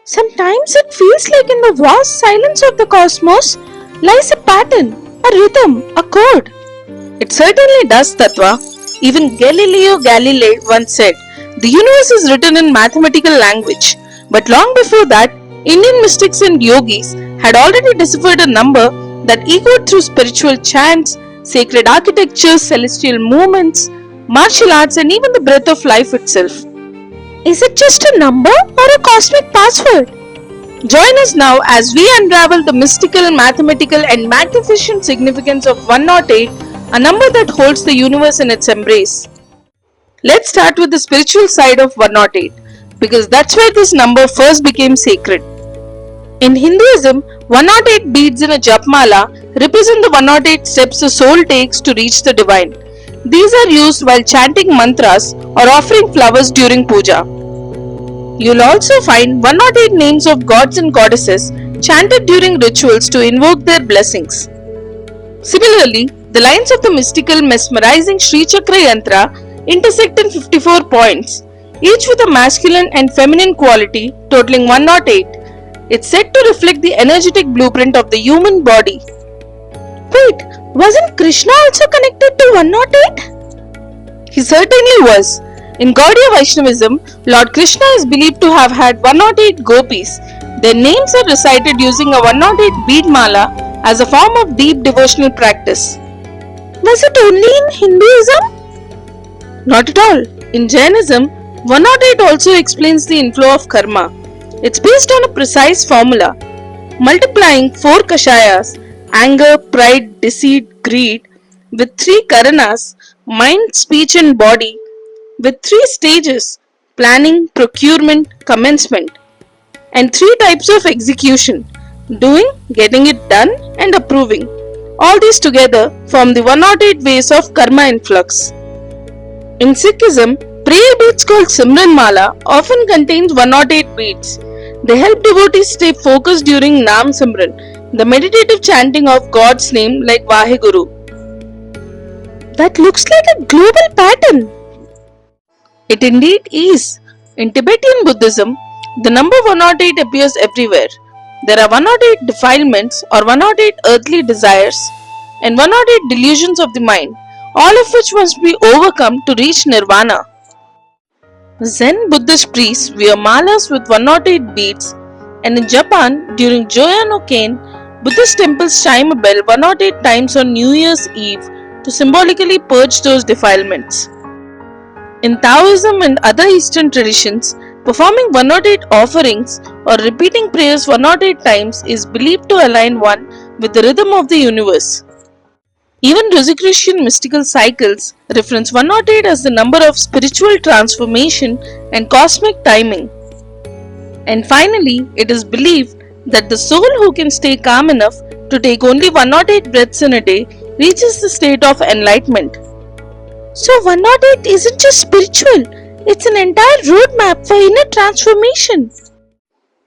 Sometimes it feels like in the vast silence of the cosmos lies a pattern, a rhythm, a code. It certainly does, Tattva. Even Galileo Galilei once said, the universe is written in mathematical language. But long before that, Indian mystics and yogis had already deciphered a number that echoed through spiritual chants, sacred architecture, celestial movements, martial arts, and even the breath of life itself. Is it just a number or a cosmic password? Join us now as we unravel the mystical, mathematical, and magnificent significance of 108, a number that holds the universe in its embrace. Let's start with the spiritual side of 108, because that's where this number first became sacred. In Hinduism, 108 beads in a japmala represent the 108 steps the soul takes to reach the divine. These are used while chanting mantras or offering flowers during puja. You'll also find 108 names of gods and goddesses chanted during rituals to invoke their blessings. Similarly, the lines of the mystical, mesmerizing Sri Chakra Yantra intersect in 54 points, each with a masculine and feminine quality totaling 108. It's said to reflect the energetic blueprint of the human body. Wait, wasn't Krishna also connected to 108? He certainly was. In Gaudiya Vaishnavism, Lord Krishna is believed to have had 108 gopis. Their names are recited using a 108 bead mala as a form of deep devotional practice. Was it only in Hinduism? Not at all. In Jainism, 108 also explains the inflow of karma. It's based on a precise formula, multiplying 4 kashayas, anger, pride, deceit, greed, with 3 karanas, mind, speech and body, with 3 stages, planning, procurement, commencement, and 3 types of execution, doing, getting it done and approving. All these together form the 108 ways of karma influx. In Sikhism, prayer beads called Simran Mala often contains 108 beads. They help devotees stay focused during Nam Simran, the meditative chanting of God's name like Vaheguru. That looks like a global pattern. It indeed is. In Tibetan Buddhism, the number 108 appears everywhere. There are 108 defilements or 108 earthly desires and 108 delusions of the mind, all of which must be overcome to reach nirvana. Zen Buddhist priests wear malas with 108 beads, and in Japan, during Joya no Ken, Buddhist temples chime a bell 108 times on New Year's Eve to symbolically purge those defilements. In Taoism and other Eastern traditions, performing 108 offerings or repeating prayers 108 times is believed to align one with the rhythm of the universe. Even Rosicrucian mystical cycles reference 108 as the number of spiritual transformation and cosmic timing. And finally, it is believed that the soul who can stay calm enough to take only 108 breaths in a day reaches the state of enlightenment. So 108 isn't just spiritual, it's an entire roadmap for inner transformation.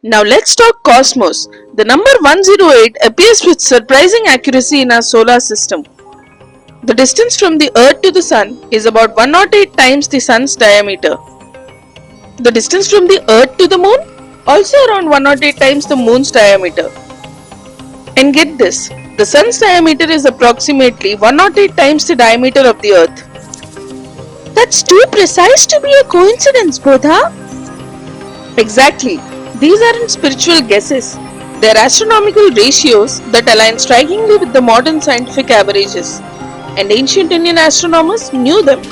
Now let's talk cosmos. The number 108 appears with surprising accuracy in our solar system. The distance from the Earth to the Sun is about 108 times the Sun's diameter. The distance from the Earth to the Moon also around 108 times the Moon's diameter. And get this, the Sun's diameter is approximately 108 times the diameter of the Earth. That's too precise to be a coincidence, Bodha. Exactly. These aren't spiritual guesses. They're astronomical ratios that align strikingly with the modern scientific averages. And ancient Indian astronomers knew them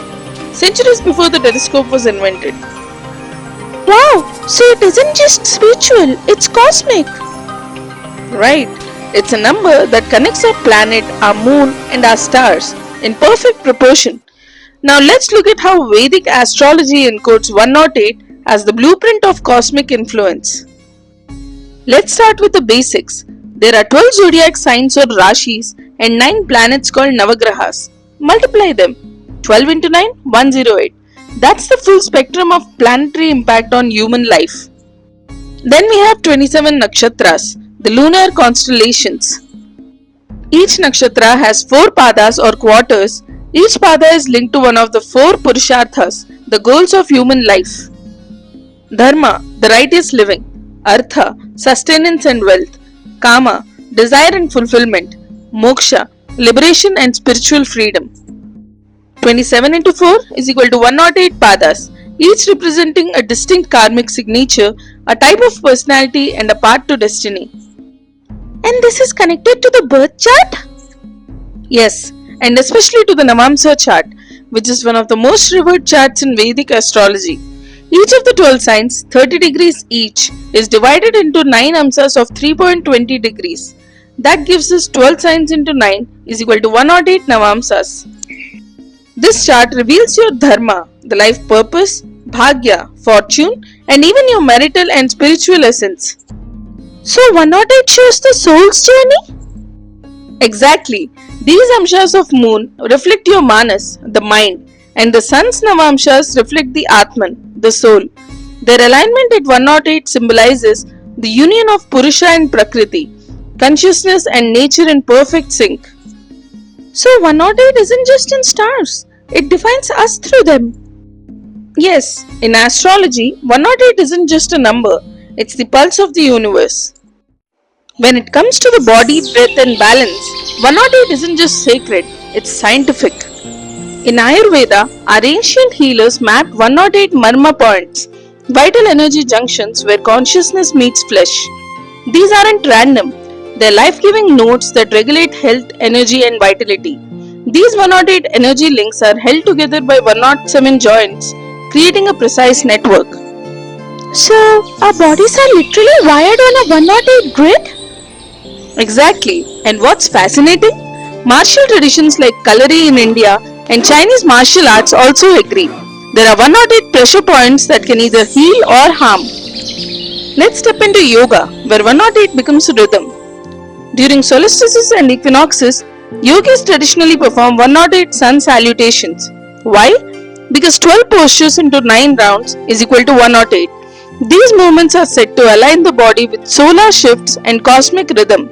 centuries before the telescope was invented. Wow, so it isn't just spiritual, it's cosmic. Right. It's a number that connects our planet, our moon, and our stars in perfect proportion. Now let's look at how Vedic astrology encodes 108 as the blueprint of cosmic influence. Let's start with the basics. There are 12 zodiac signs or rashis and 9 planets called Navagrahas. Multiply them. 12 into 9, 108. That's the full spectrum of planetary impact on human life. Then we have 27 nakshatras, the lunar constellations. Each nakshatra has 4 padas or quarters. Each pada is linked to one of the 4 purusharthas, the goals of human life. Dharma, the righteous living. Artha, sustenance and wealth. Kama, desire and fulfillment. Moksha, liberation and spiritual freedom. 27 into 4 is equal to 108 padas, each representing a distinct karmic signature, a type of personality, and a path to destiny. And this is connected to the birth chart? Yes, and especially to the Navamsa chart, which is one of the most revered charts in Vedic astrology. Each of the 12 signs, 30 degrees each, is divided into 9 amsas of 3.20 degrees. That gives us 12 signs into 9 is equal to 108 Navamsas. This chart reveals your dharma, the life purpose, bhagya, fortune, and even your marital and spiritual essence. So 108 shows the soul's journey? Exactly. These amshas of moon reflect your manas, the mind, and the sun's navamshas reflect the atman, the soul. Their alignment at 108 symbolizes the union of Purusha and Prakriti, consciousness and nature in perfect sync. So 108 isn't just in stars, it defines us through them. Yes, in astrology, 108 isn't just a number, it's the pulse of the universe. When it comes to the body, breath, and balance, 108 isn't just sacred, it's scientific. In Ayurveda, our ancient healers mapped 108 marma points, vital energy junctions where consciousness meets flesh. These aren't random, they're life giving nodes that regulate health, energy, and vitality. These 108 energy links are held together by 107 joints, creating a precise network. So our bodies are literally wired on a 108 grid? Exactly. And what's fascinating? Martial traditions like Kalari in India and Chinese martial arts also agree. There are 108 pressure points that can either heal or harm. Let's step into yoga, where 108 becomes a rhythm. During solstices and equinoxes, yogis traditionally perform 108 sun salutations. Why? Because 12 postures into 9 rounds is equal to 108. These movements are set to align the body with solar shifts and cosmic rhythm.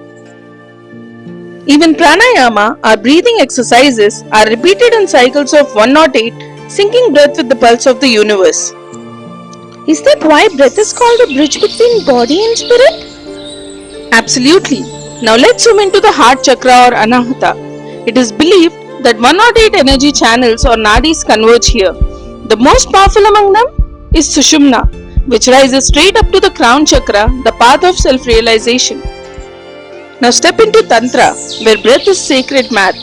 Even pranayama, our breathing exercises, are repeated in cycles of 108, syncing breath with the pulse of the universe. Is that why breath is called a bridge between body and spirit? Absolutely. Now let's zoom into the heart chakra or anahata. It is believed that 108 energy channels or nadis converge here. The most powerful among them is Sushumna, which rises straight up to the crown chakra, the path of self-realization. Now step into Tantra, where breath is sacred math.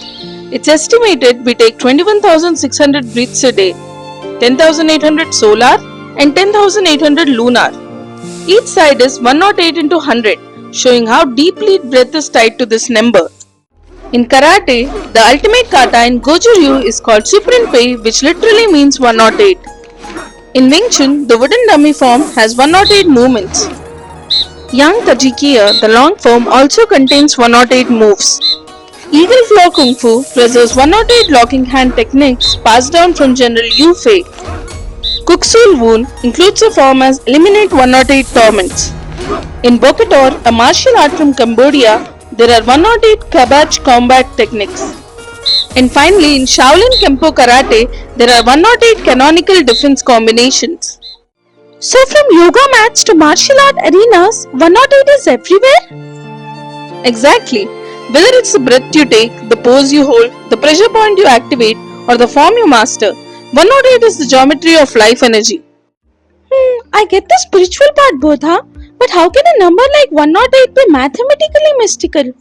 It's estimated we take 21,600 breaths a day, 10,800 solar and 10,800 lunar. Each side is 108 into 100, showing how deeply breath is tied to this number. In karate, the ultimate kata in Goju-ryu is called Suprinpei, which literally means 108. In Wing Chun, the wooden dummy form has 108 movements. Yang Tajikia, the long form, also contains 108 moves. Eagle Claw Kung Fu preserves 108 locking hand techniques passed down from General Yu Fei. Kuksul Woon includes a form as Eliminate 108 Torments. In Bokator, a martial art from Cambodia, there are 108 Kabach combat techniques. And finally, in Shaolin Kempo Karate, there are 108 canonical defense combinations. So from yoga mats to martial art arenas, 108 is everywhere? Exactly. Whether it's the breath you take, the pose you hold, the pressure point you activate, or the form you master, 108 is the geometry of life energy. I get the spiritual part, Bodha, but how can a number like 108 be mathematically mystical?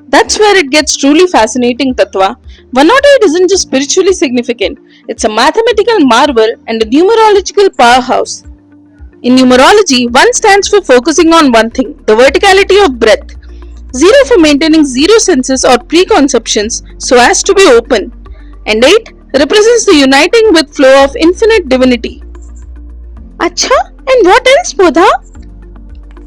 That's where it gets truly fascinating, Tattva. 108 isn't just spiritually significant, it's a mathematical marvel and a numerological powerhouse. In numerology, 1 stands for focusing on one thing, the verticality of breath. 0 for maintaining zero senses or preconceptions so as to be open. And 8 represents the uniting with flow of infinite divinity. Acha, and what else, Bodha?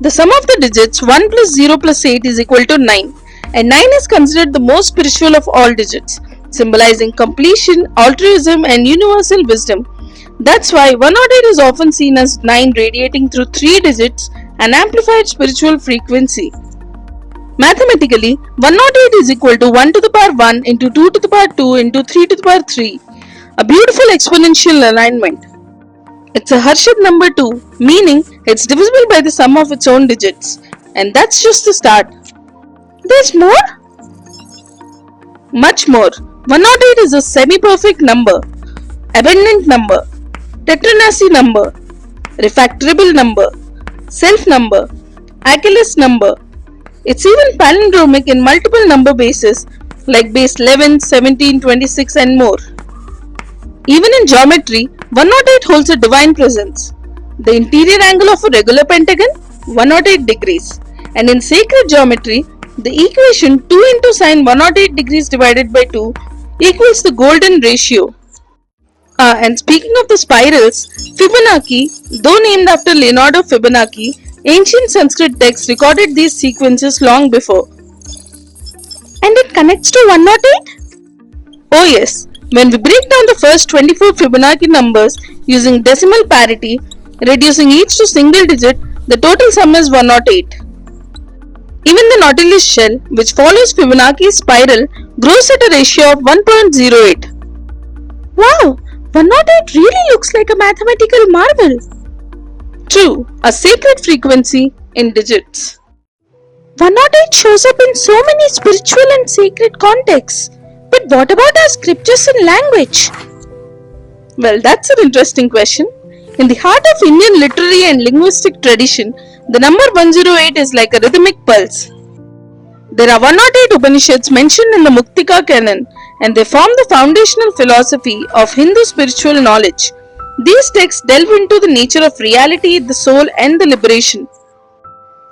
The sum of the digits 1 plus 0 plus 8 is equal to 9. And 9 is considered the most spiritual of all digits, symbolizing completion, altruism, and universal wisdom. That's why 108 is often seen as 9 radiating through 3 digits, an amplified spiritual frequency. Mathematically, 108 is equal to 1 to the power 1 into 2 to the power 2 into 3 to the power 3, a beautiful exponential alignment. It's a Harshad number 2, meaning it's divisible by the sum of its own digits. And that's just the start. There's more? Much more. 108 is a semi-perfect number, abundant number, Tetranasi number, refactorable number, self number, Achilles number. It's even palindromic in multiple number bases like base 11, 17, 26 and more. Even in geometry, 108 holds a divine presence. The interior angle of a regular pentagon, 108 degrees. And in sacred geometry, the equation 2 into sine 108 degrees divided by 2 equals the golden ratio. And speaking of the spirals, Fibonacci, though named after Leonardo Fibonacci, ancient Sanskrit texts recorded these sequences long before. And it connects to 108? Oh yes, when we break down the first 24 Fibonacci numbers using decimal parity, reducing each to single digit, the total sum is 108. Even the Nautilus shell, which follows Fibonacci's spiral, grows at a ratio of 1.08. Wow, 108 really looks like a mathematical marvel. True, a sacred frequency in digits. 108 shows up in so many spiritual and sacred contexts. But what about our scriptures and language? Well, that's an interesting question. In the heart of Indian literary and linguistic tradition, the number 108 is like a rhythmic pulse. There are 108 Upanishads mentioned in the Muktika canon, and they form the foundational philosophy of Hindu spiritual knowledge. These texts delve into the nature of reality, the soul, and the liberation.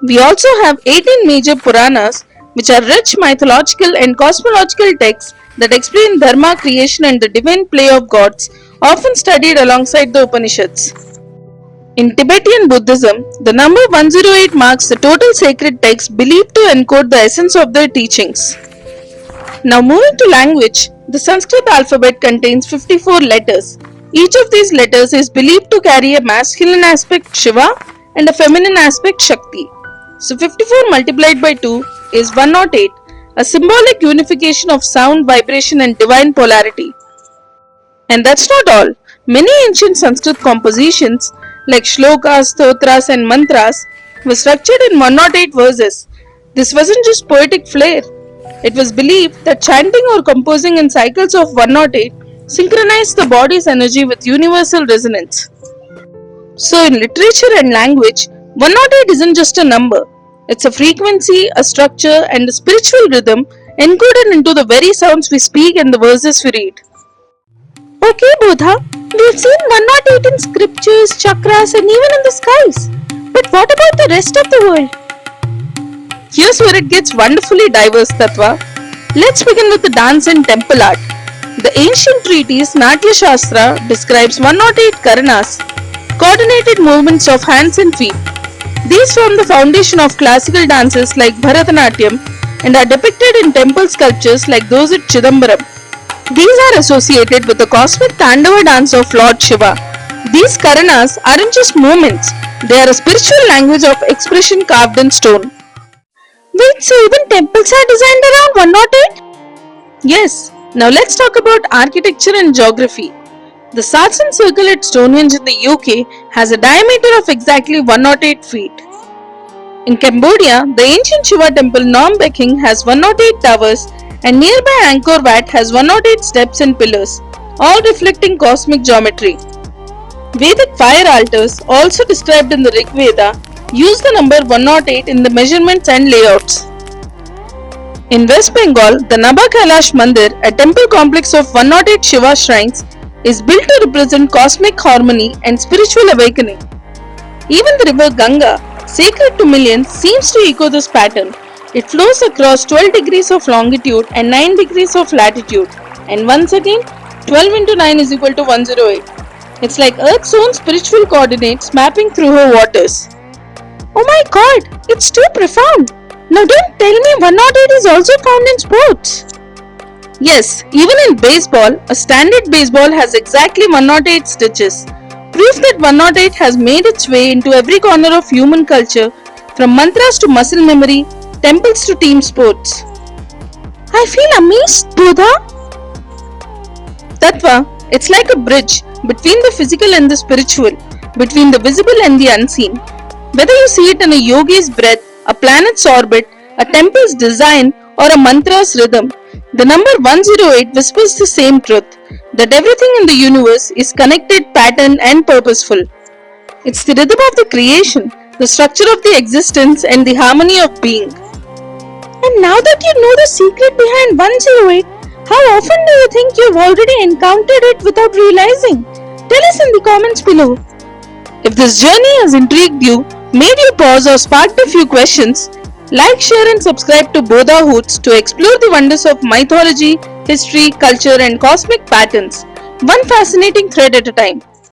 We also have 18 major Puranas, which are rich mythological and cosmological texts that explain dharma, creation, and the divine play of gods, often studied alongside the Upanishads. In Tibetan Buddhism, the number 108 marks the total sacred text believed to encode the essence of their teachings. Now moving to language, the Sanskrit alphabet contains 54 letters. Each of these letters is believed to carry a masculine aspect Shiva and a feminine aspect Shakti. So 54 multiplied by 2 is 108, a symbolic unification of sound, vibration and divine polarity. And that's not all. Many ancient Sanskrit compositions like shlokas, stotras and mantras were structured in 108 verses. This wasn't just poetic flair. It was believed that chanting or composing in cycles of 108 synchronized the body's energy with universal resonance. So in literature and language, 108 isn't just a number. It's a frequency, a structure and a spiritual rhythm encoded into the very sounds we speak and the verses we read. Okay, Bodha, we've seen 108 in scriptures, chakras, and even in the skies. But what about the rest of the world? Here's where it gets wonderfully diverse, Tattva. Let's begin with the dance and temple art. The ancient treatise Natya Shastra describes 108 karanas, coordinated movements of hands and feet. These form the foundation of classical dances like Bharatanatyam and are depicted in temple sculptures like those at Chidambaram. These are associated with the cosmic Tandava dance of Lord Shiva. These karanas aren't just movements, they are a spiritual language of expression carved in stone. Wait, so even temples are designed around 108? Yes, now let's talk about architecture and geography. The Sarsen Circle at Stonehenge in the UK has a diameter of exactly 108 feet. In Cambodia, the ancient Shiva temple Nom Beking has 108 towers and nearby Angkor Wat has 108 steps and pillars, all reflecting cosmic geometry. Vedic fire altars, also described in the Rig Veda, use the number 108 in the measurements and layouts. In West Bengal, the Nabha Kailash Mandir, a temple complex of 108 Shiva shrines, is built to represent cosmic harmony and spiritual awakening. Even the river Ganga, sacred to millions, seems to echo this pattern. It flows across 12 degrees of longitude and 9 degrees of latitude. And once again, 12 into 9 is equal to 108. It's like Earth's own spiritual coordinates mapping through her waters. Oh my god, it's too profound. Now don't tell me 108 is also found in sports. Yes, even in baseball, a standard baseball has exactly 108 stitches. Proof that 108 has made its way into every corner of human culture, from mantras to muscle memory, temples to team sports. I feel amazed, Bodha. Tattva, it's like a bridge between the physical and the spiritual. between the visible and the unseen. Whether you see it in a yogi's breath, a planet's orbit, a temple's design, or a mantra's rhythm, the number 108 whispers the same truth that everything in the universe is connected, patterned, and purposeful. It's the rhythm of the creation, the structure of the existence, and the harmony of being. And now that you know the secret behind 108, how often do you think you've already encountered it without realizing? Tell us in the comments below. If this journey has intrigued you, made you pause, or sparked a few questions, like, share, and subscribe to Bodha Hoots to explore the wonders of mythology, history, culture, and cosmic patterns, one fascinating thread at a time.